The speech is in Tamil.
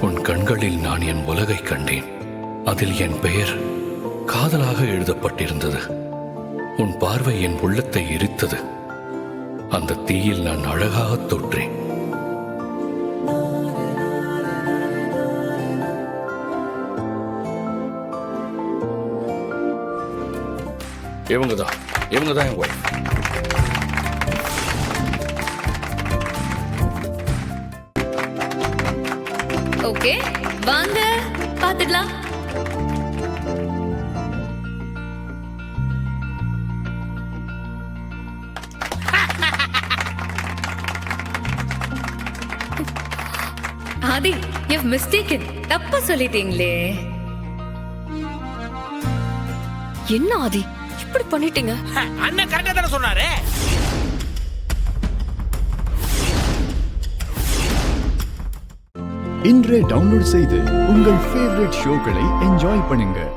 உன் கண்களில் நான் என் உலகை கண்டேன். அதில் என் பெயர் காதலாக எழுதப்பட்டிருந்தது. உன் பார்வை என் உள்ளத்தை எரித்தது. அந்த தீயில் நான் அழகாக தோற்றேன். இவங்கதான் என் ஒய்ஃப். ஓகே, வாங்க பாத்துக்கலாம். ஆதி, you've mistaken. தப்பா சொல்லிட்டீங்களே. என்ன ஆதி இப்படி பண்ணிட்டீங்க? அண்ணன் கரெக்டா தானே சொன்னாரு. இன்றே டவுன்லோட் செய்து உங்கள் ஃபேவரட் ஷோக்களை என்ஜாய் பண்ணுங்க.